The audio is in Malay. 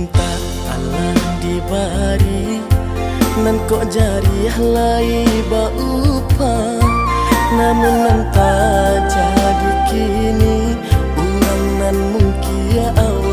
cinta Allah dibari, nan kok jariah lai baupa, namun nan tak jadi kini urang nan mungkin au